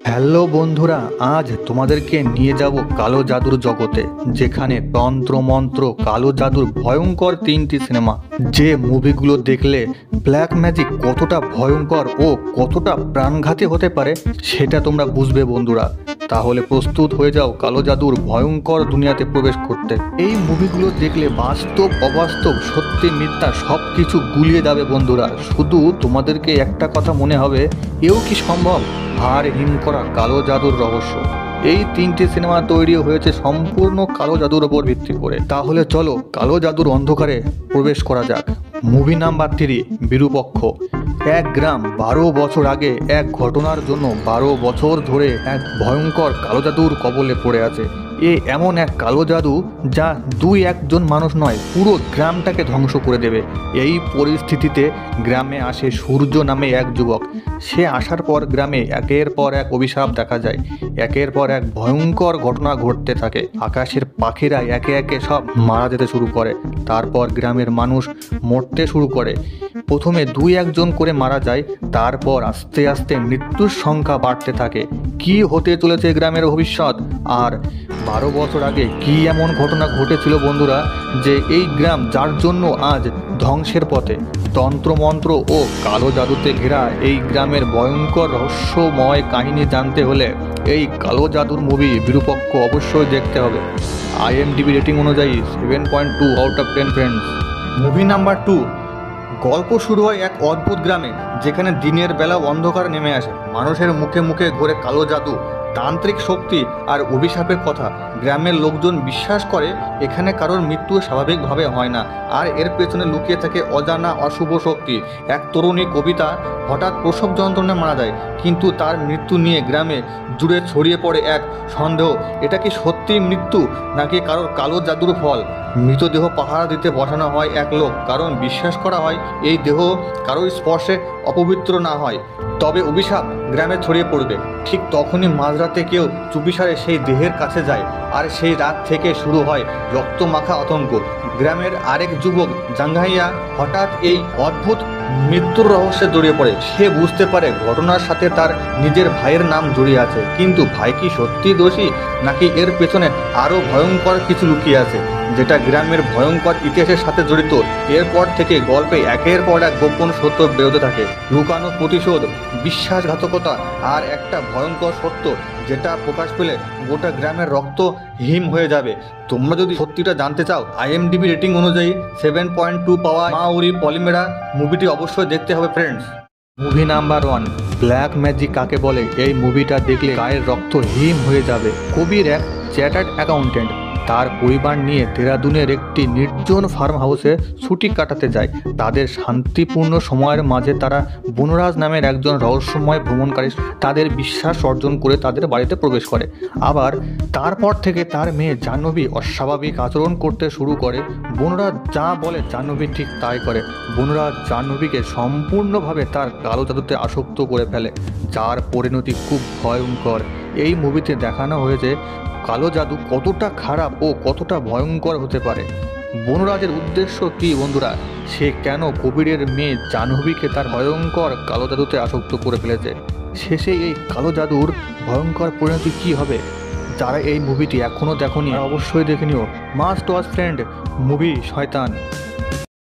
Hello বন্ধুরা, আজ তোমাদেরকে নিয়ে যাব কালো জাদুর জগতে, যেখানে তন্ত্র মন্ত্র কালো জাদুর ভয়ঙ্কর তিনটি সিনেমা। যে মুভিগুলো দেখলে ব্ল্যাক ম্যাজিক কতটা ভয়ঙ্কর ও কতটা প্রাণঘাতী হতে পারে সেটা তোমরা বুঝবে বন্ধুরা। তাহলে প্রস্তুত হয়ে যাও কালো জাদুর ভয়ঙ্কর দুনিয়াতে প্রবেশ করতে। এই মুভিগুলো দেখলে বাস্তব অবাস্তব সত্যি মিথ্যা সব কিছু গুলিয়ে যাবে বন্ধুরা। শুধু তোমাদেরকে একটা কথা মনে হবে, এও কি সম্ভব? হাড় হিম করা কালো জাদুর রহস্য। এই তিনটি সিনেমা তৈরি হয়েছে সম্পূর্ণ কালো জাদুর ওপর ভিত্তি করে। তাহলে চলো কালো জাদুর অন্ধকারে প্রবেশ করা যাক। Movie number 3, বিরূপক্ষ। এক গ্রাম 12 বছর আগে এক ঘটনার জন্য 12 বছর ধরে এক ভয়ঙ্কর কালো জাদুর কবলে পড়ে আছে। এমন এক কালো জাদু যা একজন মানুষ নয়, পুরো গ্রামটাকে ধ্বংস করে দেবে। এই পরিস্থিতিতে গ্রামে আসে সূর্য নামে এক যুবক। সে আসার পর গ্রামে একের পর এক অভিশাপ দেখা যায়, একের পর এক ভয়ঙ্কর ঘটনা ঘটতে থাকে। আকাশের পাখিরা একে একে সব মারা যেতে শুরু করে। তারপর গ্রামের মানুষ মরতে শুরু করে। প্রথমে একজন করে মারা যায়, তারপর আস্তে আস্তে মৃত্যুর সংখ্যা বাড়তে থাকে। কি হতে চলেছে গ্রামের ভবিষ্যৎ? আর 12 বছর আগে কি এমন ঘটনা ঘটেছিল বন্ধুরা, যে এই গ্রাম যার জন্য আজ ধ্বংসের পথে? তন্ত্রমন্ত্র ও কালো জাদুতে ঘেরা এই গ্রামের ভয়ঙ্কর রহস্যময় কাহিনী জানতে হলে এই কালো জাদুর মুভি বিরূপক্ষ অবশ্যই দেখতে হবে। IMDb রেটিং অনুযায়ী 7.2 out of 10 friends. Movie number 2। গল্প শুরু হয় এক অদ্ভুত গ্রামে, যেখানে দিনের বেলা অন্ধকার নেমে আসে। মানুষের মুখে মুখে ঘোরে কালো জাদু, তান্ত্রিক শক্তি আর অভিশাপের কথা। গ্রামের লোকজন বিশ্বাস করে এখানে কারোর মৃত্যু স্বাভাবিকভাবে হয় না, আর এর পেছনে লুকিয়ে থাকে অজানা অশুভ শক্তি। এক তরুণী কবিতা হঠাৎ প্রসব যন্ত্রণায় মারা যায়, কিন্তু তার মৃত্যু নিয়ে গ্রামে জুড়ে ছড়িয়ে পড়ে এক সন্দেহ। এটা কি সত্যি মৃত্যু, নাকি কারোর কালো জাদুর ফল? মৃতদেহ পাহারা দিতে বসানো হয় এক লোক, কারণ বিশ্বাস করা হয় এই দেহ কারোর স্পর্শে অপবিত্র না হয়, তবে অভিশাপ গ্রামে ছড়িয়ে পড়বে। ঠিক তখনই মাঝরাতে কেউ চুপিসারে সেই দেহের কাছে যায়, আর সেই রাত থেকে শুরু হয় রক্তমাখা আতঙ্ক। গ্রামের আরেক যুবক জাঙ্গাইয়া হঠাৎ এই অদ্ভুত মৃত্যুর রহস্যে জড়িয়ে পড়ে। সে বুঝতে পারে ঘটনার সাথে তার নিজের ভাইয়ের নাম জড়িয়ে আছে, কিন্তু ভাই কি সত্যি দোষী, নাকি এর পেছনে আরও ভয়ঙ্কর কিছু লুকিয়ে আছে, যেটা গ্রামের ভয়ঙ্কর ইতিহাসের সাথে জড়িত। এরপর থেকে গল্পে একের পর এক গোপন সত্য বেরোতে থাকে। লুকানো প্রতিশোধ, বিশ্বাসঘাতকতা আর একটা ভয়ঙ্কর সত্য, যেটা প্রকাশ পেলে গোটা গ্রামের রক্ত হিম হয়ে যাবে। তোমরা যদি সত্যিটা জানতে চাও, IMDb রেটিং অনুযায়ী 7.2 পাওয়া মাউরি পলিমেরা মুভিটি অবশ্যই দেখতে হবে friends. Movie number 1, black magic কাকে বলে? এই মুভিটা দেখলে গায়ের রক্ত হিম হয়ে যাবে। কবির এক চ্যাটার্ড অ্যাকাউন্টেন্ট তার পরিবার নিয়ে দেরাদুনের একটি নির্জন ফার্ম হাউসে ছুটি কাটাতে যায়। তাদের শান্তিপূর্ণ সময়ের মাঝে তারা বনরাজ নামের একজন রহস্যময় ভ্রমণকারী তাদের বিশ্বাস অর্জন করে তাদের বাড়িতে প্রবেশ করে। আবার তারপর থেকে তার মেয়ে জাহ্নবী অস্বাভাবিক আচরণ করতে শুরু করে। বনরাজ যা বলে জাহ্নবী ঠিক তাই করে। বনরাজ জাহ্নবীকে সম্পূর্ণভাবে তার কালো জাদুতে আসক্ত করে ফেলে, যার পরিণতি খুব ভয়ঙ্কর। এই মুভিতে দেখানো হয়েছে কালো জাদু কতটা খারাপ ও কতটা ভয়ঙ্কর হতে পারে। বনরাজের উদ্দেশ্য কি বন্ধুরা? সে কেন কবিরের মেয়ে জাহ্নবীকে তার ভয়ঙ্কর কালো জাদুতে আসক্ত করে ফেলেছে? শেষে এই কালো জাদুর ভয়ঙ্কর পরিণতি কি হবে? যারা এই মুভিটি এখনও দেখোনি অবশ্যই দেখে নিও। মাস্ট ওয়াচ ফ্রেন্ড, মুভি শয়তান।